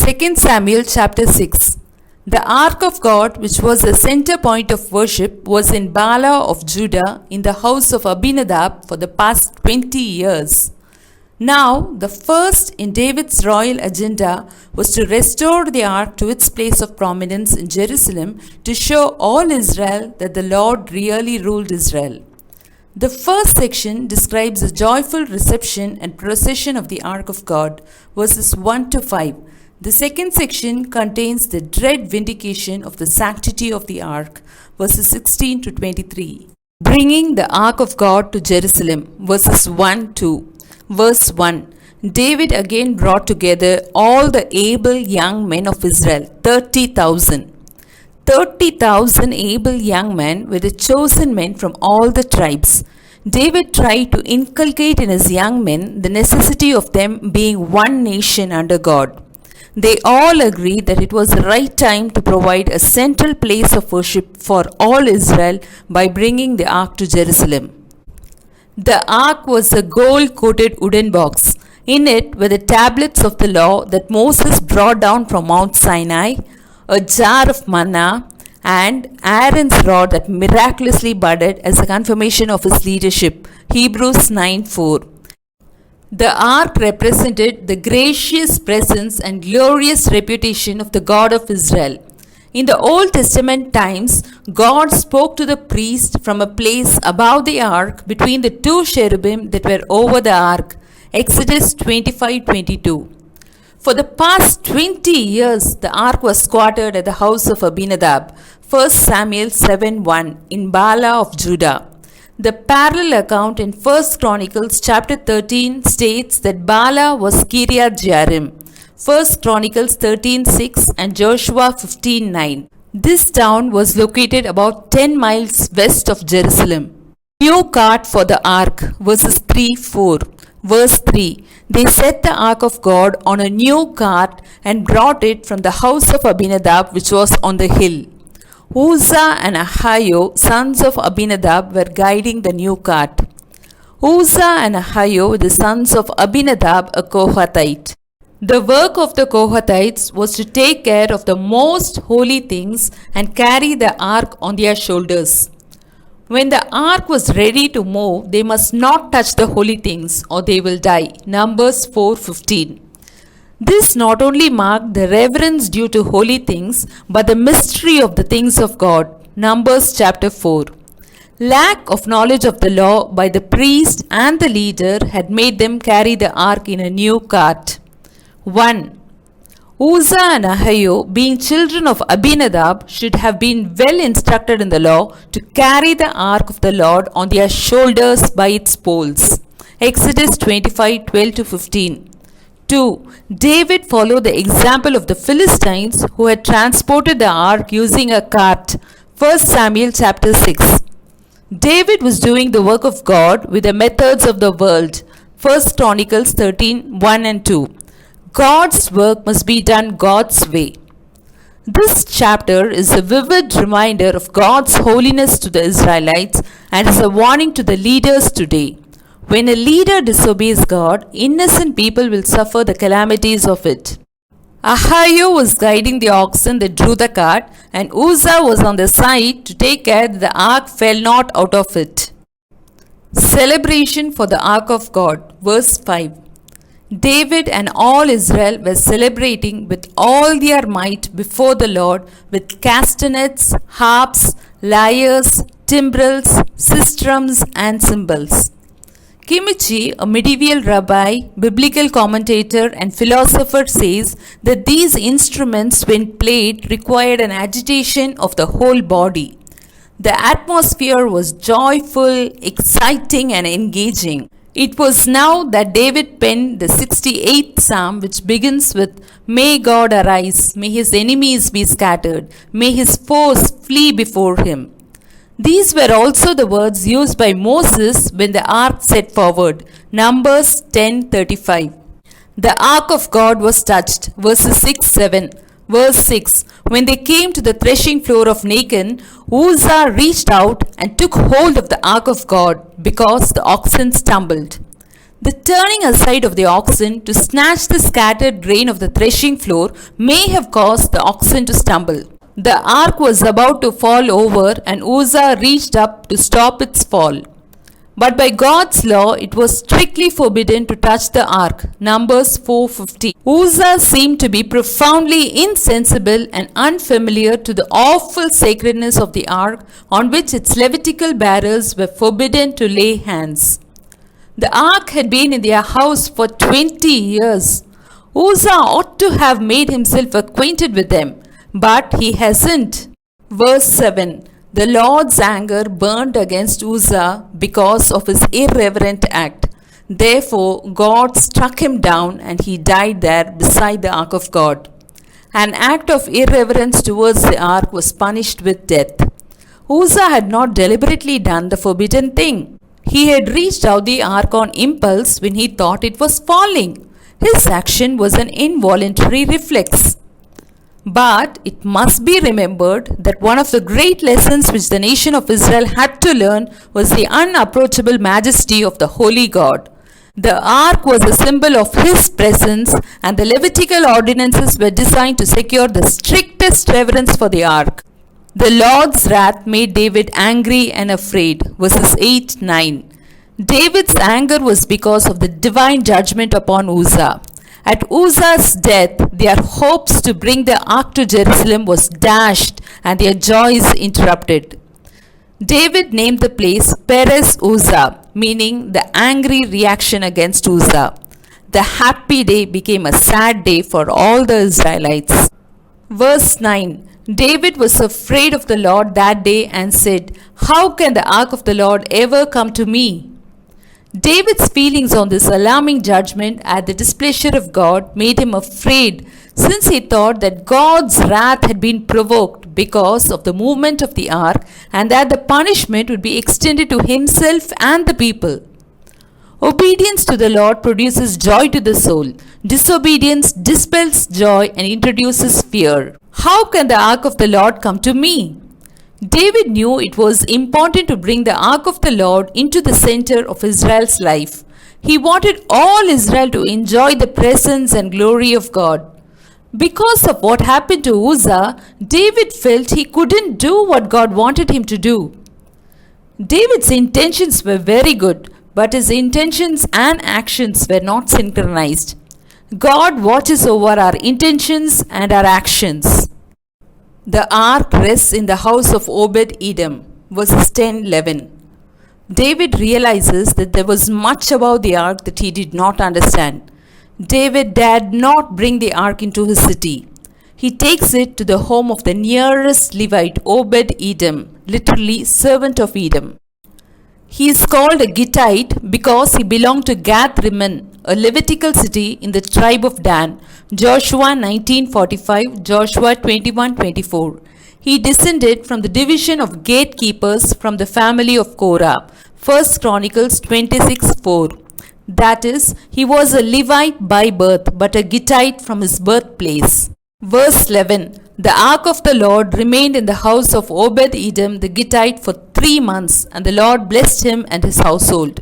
2 Samuel chapter 6. The ark of God, which was the center point of worship, was in Bala of Judah in the house of Abinadab for the past 20 years. Now, the first in David's royal agenda was to restore the ark to its place of prominence in Jerusalem to show all Israel that the Lord really ruled Israel. The first section describes the joyful reception and procession of the ark of God, verses 1 to 5. The second section contains the dread vindication of the sanctity of the ark, verses 16 to 23. Bringing the ark of God to Jerusalem, verses 1 to. Verse 1. David again brought together all the able young men of Israel, 30,000. 30,000 able young men were the chosen men from all the tribes. David tried to inculcate in his young men the necessity of them being one nation under God. They all agreed that it was the right time to provide a central place of worship for all Israel by bringing the ark to Jerusalem. The ark was a gold-coated wooden box. In it were the tablets of the law that Moses brought down from Mount Sinai, a jar of manna, and Aaron's rod that miraculously budded as a confirmation of his leadership. Hebrews 9:4. The ark represented the gracious presence and glorious reputation of the God of Israel. In the Old Testament times, God spoke to the priest from a place above the ark between the two cherubim that were over the ark. Exodus 25:22. For the past 20 years, the ark was squatted at the house of Abinadab, 1 Samuel 7:1, in Bala of Judah. The parallel account in 1 Chronicles chapter 13 states that Bala was Kiriath Jearim, 1 Chronicles 13:6 and Joshua 15:9. This town was located about 10 miles west of Jerusalem. New cart for the ark, verses 3-4. Verse 3. They set the ark of God on a new cart and brought it from the house of Abinadab which was on the hill. Uzzah and Ahio, sons of Abinadab, were guiding the new cart. Uzzah and Ahio were the sons of Abinadab, a Kohathite. The work of the Kohathites was to take care of the most holy things and carry the ark on their shoulders. When the ark was ready to move, they must not touch the holy things or they will die. Numbers 4:15. This not only marked the reverence due to holy things, but the mystery of the things of God. Numbers chapter 4. Lack of knowledge of the law by the priest and the leader had made them carry the ark in a new cart. 1. Uzzah and Ahio, being children of Abinadab, should have been well instructed in the law to carry the ark of the Lord on their shoulders by its poles. Exodus 25:12-15. 2. David followed the example of the Philistines who had transported the ark using a cart. 1 Samuel chapter 6. David was doing the work of God with the methods of the world. 1 Chronicles 13:1 and 2. God's work must be done God's way. This chapter is a vivid reminder of God's holiness to the Israelites and is a warning to the leaders today. When a leader disobeys God, innocent people will suffer the calamities of it. Ahio was guiding the oxen that drew the cart, and Uzzah was on the side to take care that the ark fell not out of it. Celebration for the ark of God, verse 5. David and all Israel were celebrating with all their might before the Lord with castanets, harps, lyres, timbrels, sistrums, and cymbals. Kimichi, a medieval rabbi, biblical commentator, and philosopher, says that these instruments, when played, required an agitation of the whole body. The atmosphere was joyful, exciting, and engaging. It was now that David penned the 68th Psalm, which begins with, "May God arise, may his enemies be scattered, may his foes flee before him." These were also the words used by Moses when the ark set forward. Numbers 10:35. The ark of God was touched. Verses 6-7. Verse 6. When they came to the threshing floor of Nacon, Uzzah reached out and took hold of the ark of God because the oxen stumbled. The turning aside of the oxen to snatch the scattered grain of the threshing floor may have caused the oxen to stumble. The ark was about to fall over and Uzzah reached up to stop its fall. But by God's law, it was strictly forbidden to touch the ark. Numbers 4:50. Uzzah seemed to be profoundly insensible and unfamiliar to the awful sacredness of the ark on which its Levitical bearers were forbidden to lay hands. The ark had been in their house for 20 years. Uzzah ought to have made himself acquainted with them, but he hasn't. Verse 7. The Lord's anger burned against Uzzah because of his irreverent act. Therefore, God struck him down and he died there beside the ark of God. An act of irreverence towards the ark was punished with death. Uzzah had not deliberately done the forbidden thing. He had reached out the ark on impulse when he thought it was falling. His action was an involuntary reflex. But it must be remembered that one of the great lessons which the nation of Israel had to learn was the unapproachable majesty of the Holy God. The ark was a symbol of His presence, and the Levitical ordinances were designed to secure the strictest reverence for the ark. The Lord's wrath made David angry and afraid. Verses 8-9. David's anger was because of the divine judgment upon Uzzah. At Uzzah's death, their hopes to bring the ark to Jerusalem was dashed and their joys interrupted. David named the place Perez Uzzah, meaning the angry reaction against Uzzah. The happy day became a sad day for all the Israelites. Verse 9. David was afraid of the Lord that day and said, "How can the ark of the Lord ever come to me?" David's feelings on this alarming judgment at the displeasure of God made him afraid, since he thought that God's wrath had been provoked because of the movement of the ark and that the punishment would be extended to himself and the people. Obedience to the Lord produces joy to the soul. Disobedience dispels joy and introduces fear. How can the ark of the Lord come to me? David knew it was important to bring the ark of the Lord into the center of Israel's life. He wanted all Israel to enjoy the presence and glory of God. Because of what happened to Uzzah, David felt he couldn't do what God wanted him to do. David's intentions were very good, but his intentions and actions were not synchronized. God watches over our intentions and our actions. The ark rests in the house of Obed-Edom. Verses 10-11. David realizes that there was much about the ark that he did not understand. David dared not bring the ark into his city. He takes it to the home of the nearest Levite, Obed-Edom, literally servant of Edom. He is called a Gittite because he belonged to Gath-Rimmon, a Levitical city in the tribe of Dan. Joshua 19:45, Joshua 21:24. He descended from the division of gatekeepers from the family of Korah. 1 Chronicles 26:4. That is, he was a Levite by birth, but a Gittite from his birthplace. Verse 11. The ark of the Lord remained in the house of Obed-Edom the Gittite for 3 months, and the Lord blessed him and his household.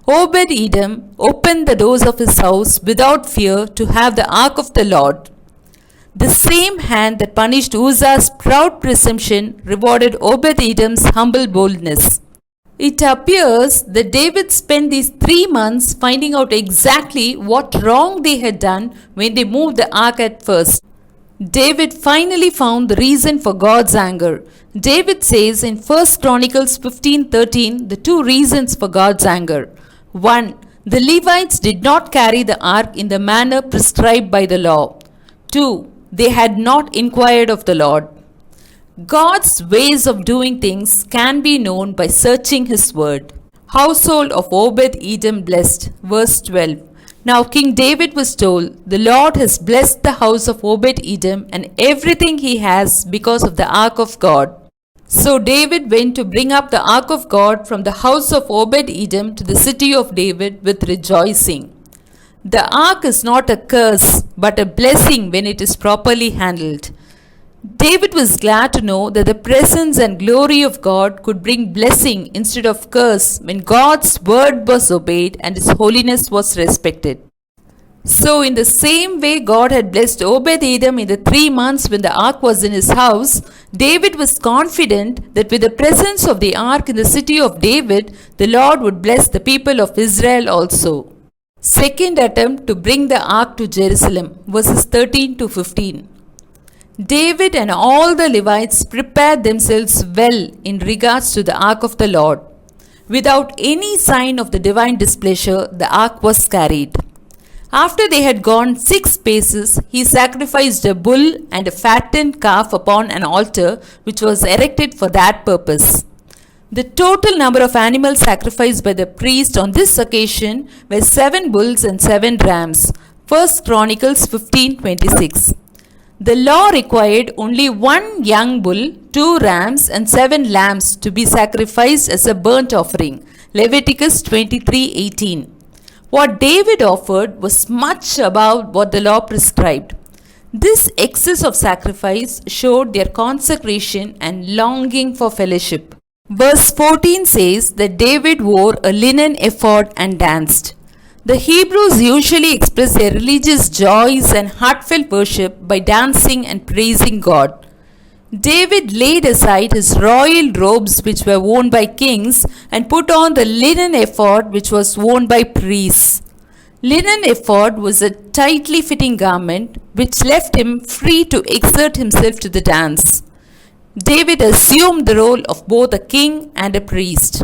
Obed-Edom opened the doors of his house without fear to have the ark of the Lord. The same hand that punished Uzzah's proud presumption rewarded Obed-Edom's humble boldness. It appears that David spent these 3 months finding out exactly what wrong they had done when they moved the ark at first. David finally found the reason for God's anger. David says in 1 Chronicles 15:13 the 2 reasons for God's anger. 1. The Levites did not carry the ark in the manner prescribed by the law. 2. They had not inquired of the Lord. God's ways of doing things can be known by searching His word. Household of Obed-Edom blessed. Verse 12. Now King David was told, "The Lord has blessed the house of Obed-Edom and everything he has because of the ark of God." So David went to bring up the ark of God from the house of Obed-Edom to the city of David with rejoicing. The ark is not a curse, but a blessing when it is properly handled. David was glad to know that the presence and glory of God could bring blessing instead of curse when God's word was obeyed and his holiness was respected. So, in the same way God had blessed Obed-Edom in the 3 months when the ark was in his house, David was confident that with the presence of the ark in the city of David, the Lord would bless the people of Israel also. Second attempt to bring the ark to Jerusalem, verses 13 to 15. David and all the Levites prepared themselves well in regards to the ark of the Lord. Without any sign of the divine displeasure, the ark was carried. After they had gone 6 paces, he sacrificed a bull and a fattened calf upon an altar which was erected for that purpose. The total number of animals sacrificed by the priest on this occasion were 7 bulls and 7 rams. 1 Chronicles 15:26. The law required only 1 young bull, 2 rams and 7 lambs to be sacrificed as a burnt offering. Leviticus 23:18. What David offered was much above what the law prescribed. This excess of sacrifice showed their consecration and longing for fellowship. Verse 14 says that David wore a linen ephod and danced. The Hebrews usually express their religious joys and heartfelt worship by dancing and praising God. David laid aside his royal robes which were worn by kings and put on the linen ephod which was worn by priests. Linen ephod was a tightly fitting garment which left him free to exert himself to the dance. David assumed the role of both a king and a priest.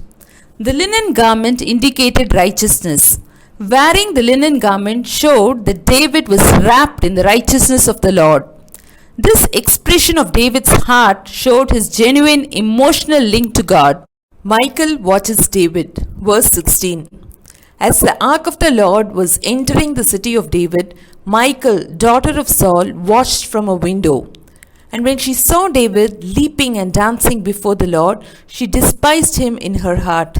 The linen garment indicated righteousness. Wearing the linen garment showed that David was wrapped in the righteousness of the Lord. This expression of David's heart showed his genuine emotional link to God. Michal watches David. Verse 16. As the ark of the Lord was entering the city of David, Michal, daughter of Saul, watched from a window. And when she saw David leaping and dancing before the Lord, she despised him in her heart.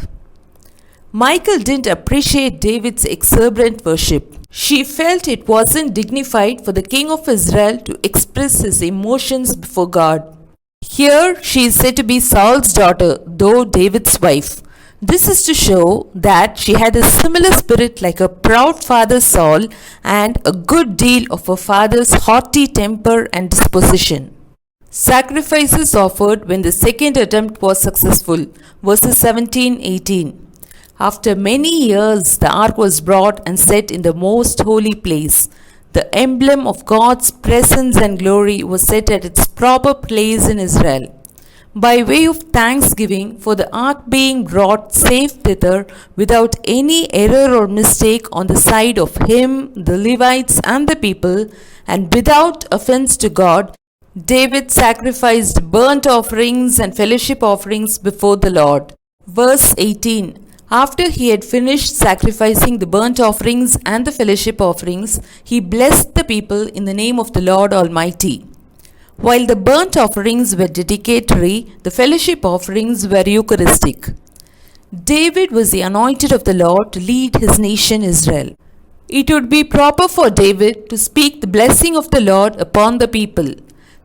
Michal didn't appreciate David's exuberant worship. She felt it wasn't dignified for the king of Israel to express his emotions before God. Here she is said to be Saul's daughter, though David's wife. This is to show that she had a similar spirit like her proud father Saul and a good deal of her father's haughty temper and disposition. Sacrifices offered when the second attempt was successful. Verses 17-18. After many years, the ark was brought and set in the most holy place. The emblem of God's presence and glory was set at its proper place in Israel. By way of thanksgiving for the ark being brought safe thither without any error or mistake on the side of him, the Levites and the people, and without offense to God, David sacrificed burnt offerings and fellowship offerings before the Lord. Verse 18. After he had finished sacrificing the burnt offerings and the fellowship offerings, he blessed the people in the name of the Lord Almighty. While the burnt offerings were dedicatory, the fellowship offerings were Eucharistic. David was the anointed of the Lord to lead his nation Israel. It would be proper for David to speak the blessing of the Lord upon the people.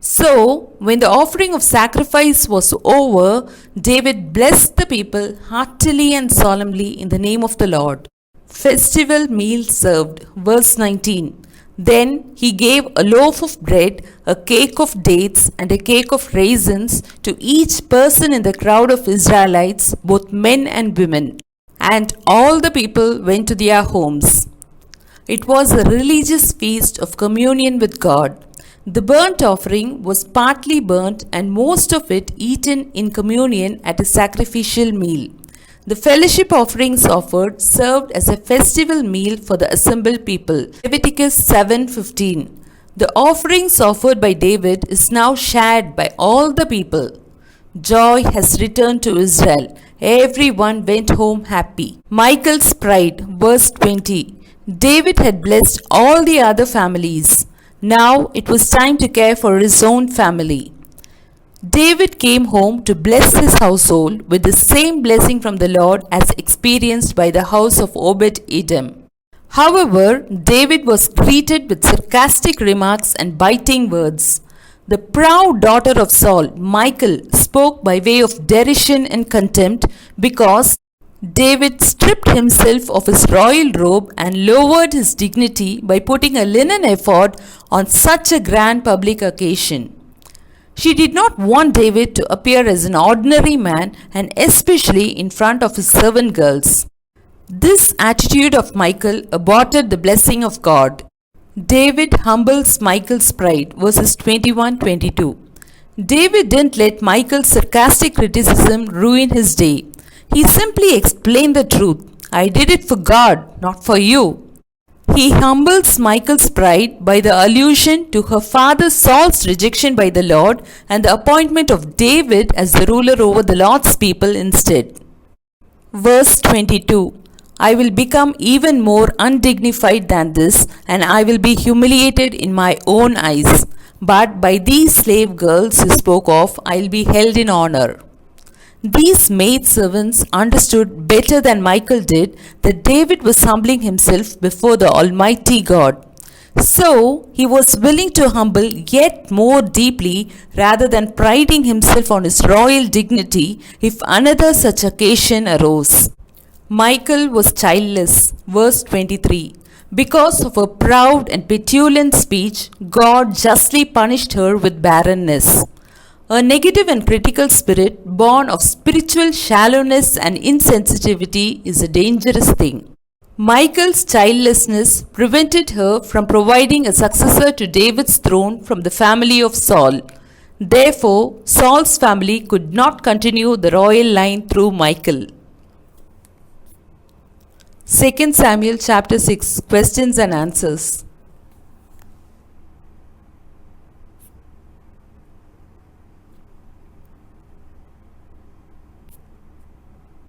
So, when the offering of sacrifice was over, David blessed the people heartily and solemnly in the name of the Lord. Festival meal served. Verse 19. Then he gave a loaf of bread, a cake of dates, and a cake of raisins to each person in the crowd of Israelites, both men and women. And all the people went to their homes. It was a religious feast of communion with God. The burnt offering was partly burnt and most of it eaten in communion at a sacrificial meal. The fellowship offerings offered served as a festival meal for the assembled people. Leviticus 7:15. The offerings offered by David is now shared by all the people. Joy has returned to Israel. Everyone went home happy. Michal's pride, verse 20. David had blessed all the other families. Now it was time to care for his own family. David came home to bless his household with the same blessing from the Lord as experienced by the house of Obed-Edom. However, David was greeted with sarcastic remarks and biting words. The proud daughter of Saul, Michal, spoke by way of derision and contempt because David stripped himself of his royal robe and lowered his dignity by putting a linen ephod on such a grand public occasion. She did not want David to appear as an ordinary man, and especially in front of his servant girls. This attitude of Michal aborted the blessing of God. David humbles Michal's pride, verses 21-22. David didn't let Michal's sarcastic criticism ruin his day. He simply explained the truth. I did it for God, not for you. He humbles Michal's pride by the allusion to her father Saul's rejection by the Lord and the appointment of David as the ruler over the Lord's people instead. Verse 22. I will become even more undignified than this, and I will be humiliated in my own eyes. But by these slave girls he spoke of, I will be held in honor. These maidservants understood better than Michal did that David was humbling himself before the Almighty God. So he was willing to humble yet more deeply rather than priding himself on his royal dignity if another such occasion arose. Michal was childless, verse 23. Because of her proud and petulant speech, God justly punished her with barrenness. A negative and critical spirit born of spiritual shallowness and insensitivity is a dangerous thing. Michal's childlessness prevented her from providing a successor to David's throne from the family of Saul. Therefore, Saul's family could not continue the royal line through Michal. 2 Samuel chapter 6 Questions and Answers.